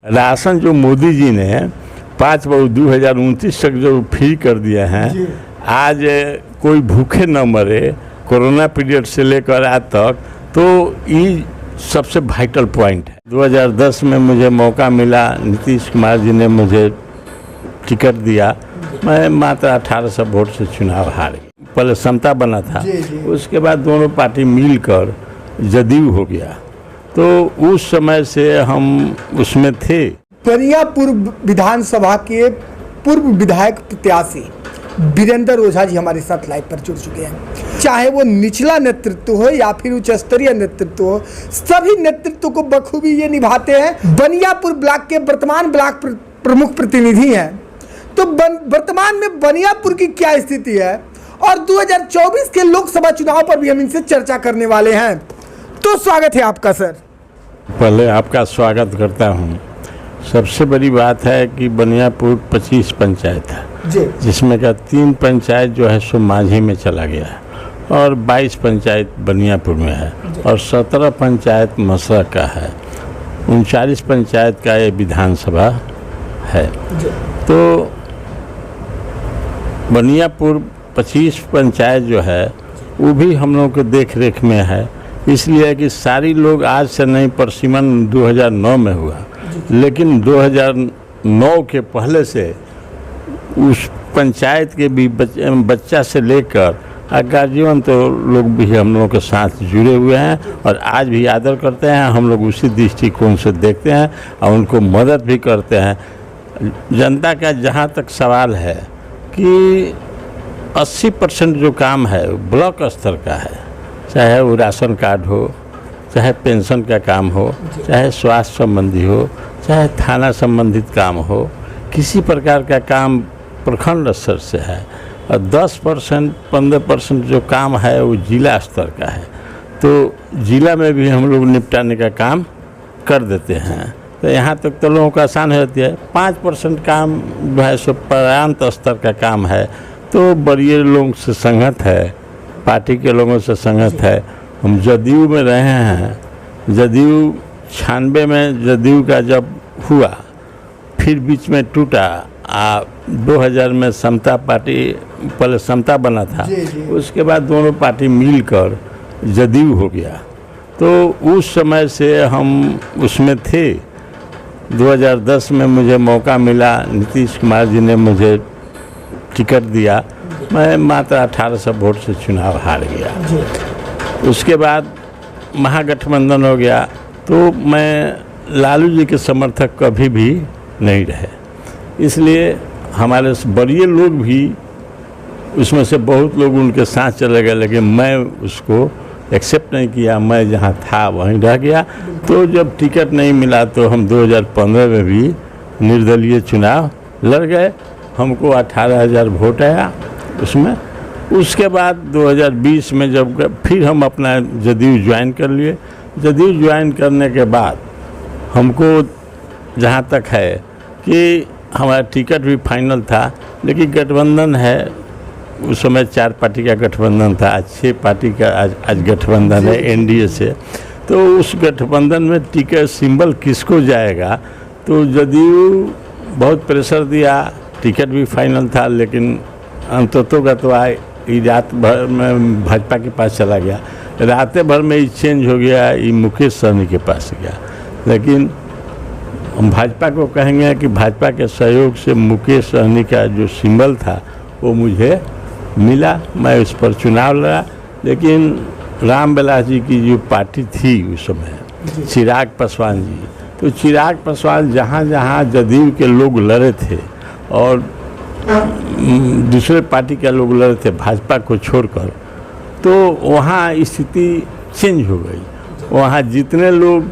Ration जो मोदी जी ने 5/2029 तक जो फ्री कर दिया है, आज कोई भूखे न मरे कोरोना पीरियड से लेकर आज तक, तो ये सबसे वाइटल पॉइंट है। 2010 में मुझे मौका मिला, नीतीश कुमार जी ने मुझे टिकट दिया, मैं मात्र 1800 वोट से चुनाव हार गया। पहले समता बना था, उसके बाद दोनों पार्टी मिलकर जदयू हो गया, तो उस समय से हम उसमें थे। बनियापुर विधानसभा के पूर्व विधायक प्रत्याशी वीरेंद्र ओझा जी हमारे साथ लाइव पर जुड़ चुके हैं। चाहे वो निचला नेतृत्व हो या फिर उच्च स्तरीय नेतृत्व हो, सभी नेतृत्व को बखूबी ये निभाते हैं। बनियापुर ब्लॉक के वर्तमान ब्लॉक प्रमुख प्रतिनिधि हैं, तो वर्तमान में बनियापुर की क्या स्थिति है और 2024 के लोकसभा चुनाव पर भी हम इनसे चर्चा करने वाले हैं। तो स्वागत है आपका सर। पहले आपका स्वागत करता हूँ। सबसे बड़ी बात है कि बनियापुर 25 पंचायत है, जिसमें का 3 पंचायत जो है सो माझी में चला गया है और 22 पंचायत बनियापुर में है और 17 पंचायत मसरक का है, 39 पंचायत का ये विधानसभा है। तो बनियापुर 25 पंचायत जो है वो भी हम लोग के देख रेख में है, इसलिए कि सारी लोग आज से नहीं, परसिमन 2009 में हुआ, लेकिन 2009 के पहले से उस पंचायत के भी बच्चा से लेकर गार्जियन तो लोग भी हम लोगों के साथ जुड़े हुए हैं और आज भी आदर करते हैं। हम लोग उसी दृष्टिकोण से देखते हैं और उनको मदद भी करते हैं। जनता का जहाँ तक सवाल है कि 80% जो काम है ब्लॉक स्तर का है, चाहे वो राशन कार्ड हो, चाहे पेंशन का काम हो, चाहे स्वास्थ्य संबंधी हो, चाहे थाना संबंधित काम हो, किसी प्रकार का काम प्रखंड स्तर से है और 10% 15% जो काम है वो जिला स्तर का है। तो जिला में भी हम लोग निपटाने का काम कर देते हैं, तो यहाँ तक तो लोगों को आसान हो जाती है। 5% काम जो है सो प्रांत स्तर का काम है, तो बड़े लोगों से संगत है, पार्टी के लोगों से संगत है। हम जदयू में रहे हैं, जदयू 96 में जदयू का जब हुआ, फिर बीच में टूटा, 2000 में समता पार्टी, पहले समता बना था, उसके बाद दोनों पार्टी मिलकर जदयू हो गया, तो उस समय से हम उसमें थे। 2010 में मुझे मौका मिला, नीतीश कुमार जी ने मुझे टिकट दिया, मैं मात्र 1800 वोट से चुनाव हार गया। उसके बाद महागठबंधन हो गया, तो मैं लालू जी के समर्थक कभी भी नहीं रहे, इसलिए हमारे बड़े लोग भी उसमें से बहुत लोग उनके साथ चले गए, लेकिन मैं उसको एक्सेप्ट नहीं किया, मैं जहाँ था वहीं रह गया। तो जब टिकट नहीं मिला तो हम 2015 में भी निर्दलीय चुनाव लड़ गए, हमको 18,000 वोट आया उसमें। उसके बाद 2020 में जब फिर हम अपना जदयू ज्वाइन कर लिए, जदयू ज्वाइन करने के बाद हमको जहाँ तक है कि हमारा टिकट भी फाइनल था, लेकिन गठबंधन है, उस समय 4 पार्टी का गठबंधन था, आज 6 पार्टी का आज गठबंधन है एनडीए से। तो उस गठबंधन में टिकट सिंबल किसको जाएगा, तो जदयू बहुत प्रेशर दिया, टिकट भी फाइनल था, लेकिन अंततः तो रात भर में भाजपा के पास चला गया, रात भर में ही चेंज हो गया, ये मुकेश सहनी के पास गया। लेकिन हम भाजपा को कहेंगे कि भाजपा के सहयोग से मुकेश सहनी का जो सिंबल था वो मुझे मिला, मैं उस पर चुनाव लड़ा। लेकिन रामविलास जी की जो पार्टी थी उस समय, चिराग पासवान जी, तो चिराग पासवान जहाँ जहाँ जदयू के लोग लड़े थे और दूसरे पार्टी के लोग लड़े थे भाजपा को छोड़कर, तो वहाँ स्थिति चेंज हो गई। वहाँ जितने लोग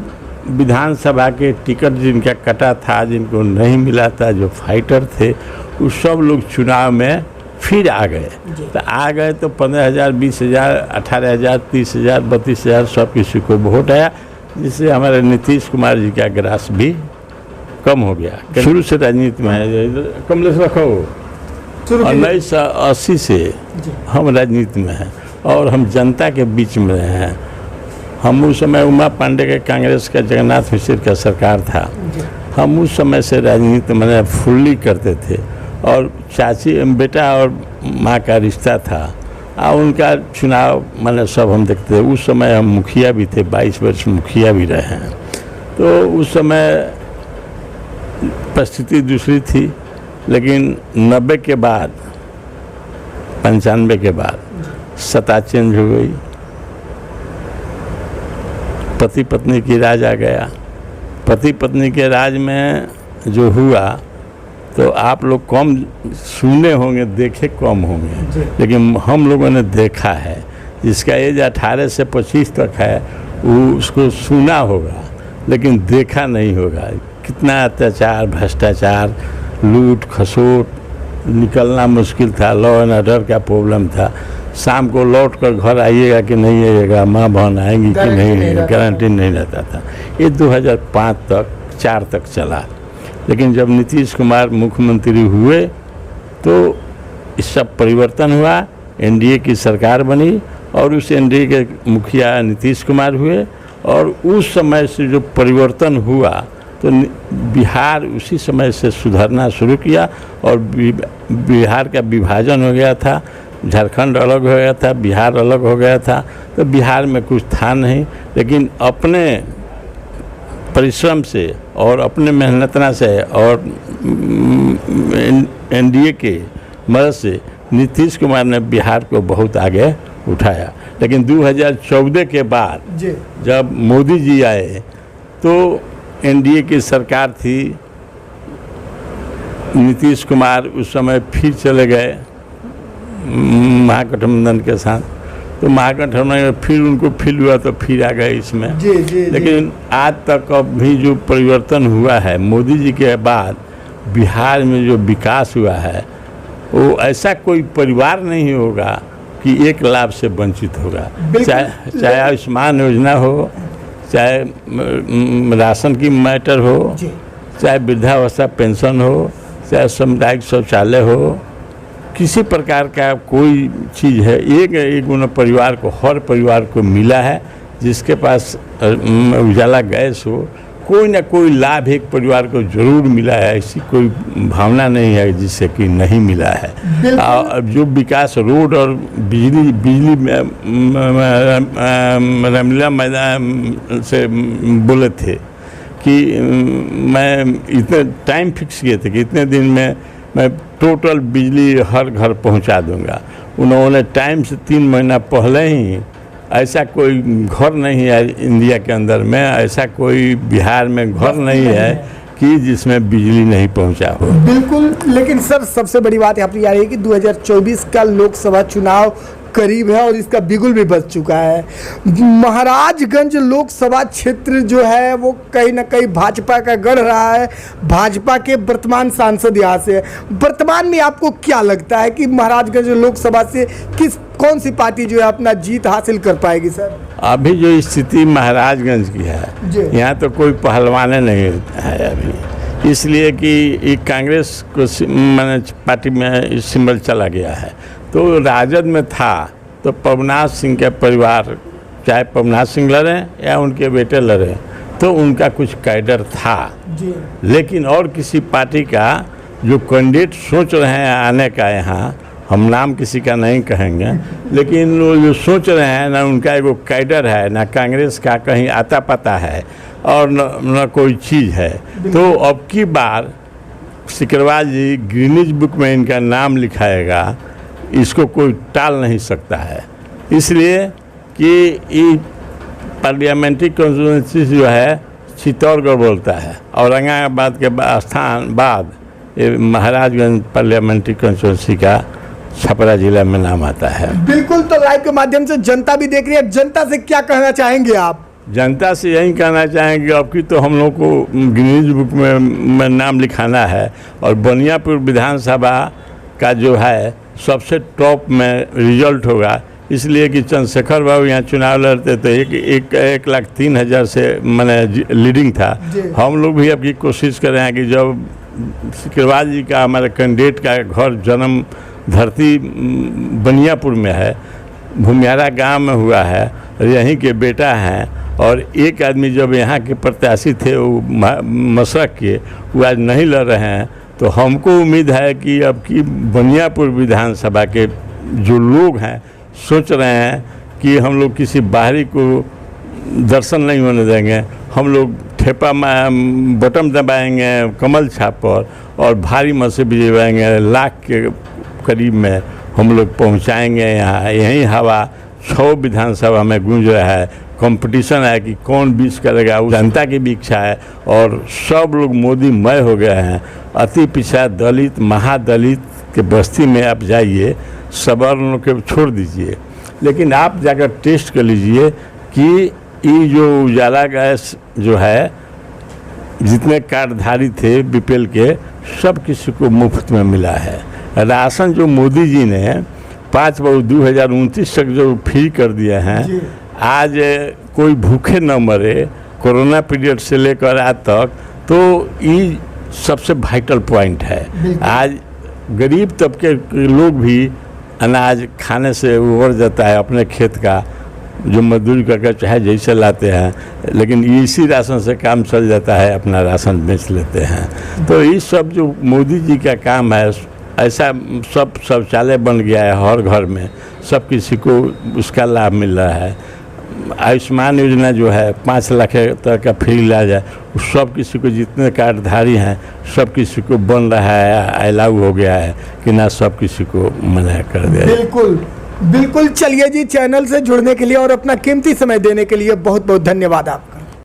विधानसभा के टिकट जिनका कटा था, जिनको नहीं मिला था, जो फाइटर थे, वो सब लोग चुनाव में फिर आ गए। तो आ गए तो 15,000, 20,000, 18,000, 30,000, 32,000 सब किसी को वोट आया, जिससे हमारे नीतीश कुमार जी का ग्रास भी कम हो गया। शुरू से राजनीति में है, कमलेश रखो, 1980 से हम राजनीति में हैं और हम जनता के बीच में रहे हैं। हम उस समय उमा पांडे के कांग्रेस का जगन्नाथ मिश्र का सरकार था, हम उस समय से राजनीति मैंने फुल्ली करते थे और चाची बेटा और माँ का रिश्ता था और उनका चुनाव मैंने सब हम देखते थे। उस समय हम मुखिया भी थे, 22 वर्ष मुखिया भी रहे हैं। तो उस समय परिस्थिति दूसरी थी, लेकिन 90 के बाद 95 के बाद सत्ता चेंज हो गई, पति पत्नी की राज आ गया। पति पत्नी के राज में जो हुआ तो आप लोग कम सुने होंगे, देखे कम होंगे, लेकिन हम लोगों ने देखा है। जिसका एज 18 से 25 तक है वो उसको सुना होगा लेकिन देखा नहीं होगा। कितना अत्याचार, भ्रष्टाचार, लूट खसोट, निकलना मुश्किल था, लॉ एंड ऑर्डर का प्रॉब्लम था। शाम को लौट कर घर आइएगा कि नहीं आइएगा, माँ बहन आएंगी कि नहीं, गारंटी नहीं रहता था। ये 2005 तक 4 तक चला, लेकिन जब नीतीश कुमार मुख्यमंत्री हुए तो इस सब परिवर्तन हुआ। एनडीए की सरकार बनी और उस एनडीए के मुखिया नीतीश कुमार हुए और उस समय से जो परिवर्तन हुआ तो बिहार उसी समय से सुधरना शुरू किया और बिहार का विभाजन हो गया था। झारखंड अलग हो गया था, बिहार अलग हो गया था। तो बिहार में कुछ था नहीं, लेकिन अपने परिश्रम से और अपने मेहनतना से और एनडीए के मदद से नीतीश कुमार ने बिहार को बहुत आगे उठाया। लेकिन 2014 के बाद जब मोदी जी आए तो एनडीए की सरकार थी, नीतीश कुमार उस समय फिर चले गए महागठबंधन के साथ। तो महागठबंधन में फिर उनको फील हुआ तो फिर आ गए इसमें। लेकिन आज तक अभी जो परिवर्तन हुआ है मोदी जी के बाद, बिहार में जो विकास हुआ है वो ऐसा कोई परिवार नहीं होगा कि एक लाभ से वंचित होगा। चाहे आयुष्मान योजना हो, चाहे राशन की मैटर हो, चाहे वृद्धावस्था पेंशन हो, चाहे सामुदायिक शौचालय हो, किसी प्रकार का कोई चीज़ है एक परिवार को, हर परिवार को मिला है। जिसके पास उजाला गैस हो, कोई ना कोई लाभ एक परिवार को जरूर मिला है। ऐसी कोई भावना नहीं है जिससे कि नहीं मिला है। और जो विकास रोड और बिजली रामलीला मैदान से बोले थे कि मैं इतने टाइम फिक्स किए थे कि इतने दिन में मैं टोटल बिजली हर घर पहुंचा दूंगा। उन्होंने टाइम से 3 महीना पहले ही, ऐसा कोई घर नहीं है इंडिया के अंदर में, ऐसा कोई बिहार में घर नहीं है कि जिसमें बिजली नहीं पहुंचा हो। बिल्कुल। लेकिन सर सबसे बड़ी बात यहाँ पर यह है कि 2024 का लोकसभा चुनाव करीब है और इसका बिगुल भी बज चुका है। महाराजगंज लोकसभा क्षेत्र जो है वो कहीं ना कहीं भाजपा का गढ़ रहा है। भाजपा के वर्तमान सांसद यहाँ से है। वर्तमान में आपको क्या लगता है कि महाराजगंज लोकसभा से कौन सी पार्टी जो है अपना जीत हासिल कर पाएगी सर? अभी जो स्थिति महाराजगंज की है, यहाँ तो कोई पहलवाने नहीं है अभी, इसलिए कि कांग्रेस को मैंने पार्टी में सिंबल चला गया है। तो राजद में था तो पवनाथ सिंह के परिवार, चाहे पवनाथ सिंह लड़े या उनके बेटे लड़े, तो उनका कुछ कैडर था। लेकिन और किसी पार्टी का जो कैंडिडेट सोच रहे हैं आने का, यहाँ हम नाम किसी का नहीं कहेंगे, लेकिन वो जो सोच रहे हैं ना, उनका एगो कैडर है, ना कांग्रेस का कहीं आता पता है और न कोई चीज़ है। तो अब की बार सिकरवार जी गिनीज बुक में इनका नाम लिखाएगा, इसको कोई टाल नहीं सकता है। इसलिए कि ये पार्लियामेंट्री कॉन्स्टिट्यूंसी जो है चित्तौड़गढ़ बोलता है, औरंगाबाद के बाद ये महाराजगंज पार्लियामेंट्री कॉन्स्टिट्यूंसी का छपरा जिला में नाम आता है। बिल्कुल। तो लाइव के माध्यम से जनता भी देख रही है, जनता से क्या कहना चाहेंगे आप? जनता से यही कहना चाहेंगे अब की तो हम लोग को गिनीज बुक में नाम लिखाना है और बनियापुर विधानसभा का जो है सबसे टॉप में रिजल्ट होगा। इसलिए कि चंद्रशेखर बाबू यहाँ चुनाव लड़ते तो 1,03,000 से मैंने लीडिंग था। हम लोग भी अब की कोशिश कर रहे हैं कि जब सिकरवार जी का, हमारे कैंडिडेट का घर जन्म धरती बनियापुर में है, भूमियारा गांव में हुआ है, यहीं के बेटा हैं और एक आदमी जब यहाँ के प्रत्याशी थे वो मशरक के, वो आज नहीं लड़ रहे हैं, तो हमको उम्मीद है कि अब की बनियापुर विधानसभा के जो लोग हैं सोच रहे हैं कि हम लोग किसी बाहरी को दर्शन नहीं होने देंगे, हम लोग ठेपा बटन दबाएंगे कमल छाप पर और भारी मत से भिजवाएंगे, लाख के करीब में हम लोग पहुंचाएंगे। यहाँ यही हवा 6 विधानसभा में गूंज रहा है। कंपटीशन है कि कौन बीच करेगा, वो जनता की भी इच्छा है और सब लोग मोदी मय हो गए हैं। अति पिछड़ा दलित महादलित के बस्ती में आप जाइए, सवर्णों के छोड़ दीजिए, लेकिन आप जाकर टेस्ट कर लीजिए कि ये जो उजाला गैस जो है, जितने कार्डधारी थे बीपीएल के, सब किसी को मुफ्त में मिला है। राशन जो मोदी जी ने 5 वर्ष 2029 तक जो फ्री कर दिए हैं, आज कोई भूखे न मरे कोरोना पीरियड से लेकर आज तक, तो ये सबसे वाइटल पॉइंट है। आज गरीब तबके के लोग भी अनाज खाने से उबर जाता है, अपने खेत का जो मजदूरी करके चाहे जैसे लाते हैं, लेकिन इसी राशन से काम चल जाता है, अपना राशन बेच लेते हैं। तो ये सब जो मोदी जी का काम है, ऐसा सब शौचालय बन गया है हर घर में, सब किसी को उसका लाभ मिल रहा है। आयुष्मान योजना जो है 5 लाख तक का फ्री इलाज है, सब किसी को, जितने कार्डधारी हैं सब किसी को बन रहा है, अलाउ हो गया है कि ना सब किसी को मना कर दिया। बिल्कुल बिल्कुल। चलिए जी, चैनल से जुड़ने के लिए और अपना कीमती समय देने के लिए बहुत बहुत धन्यवाद आपका।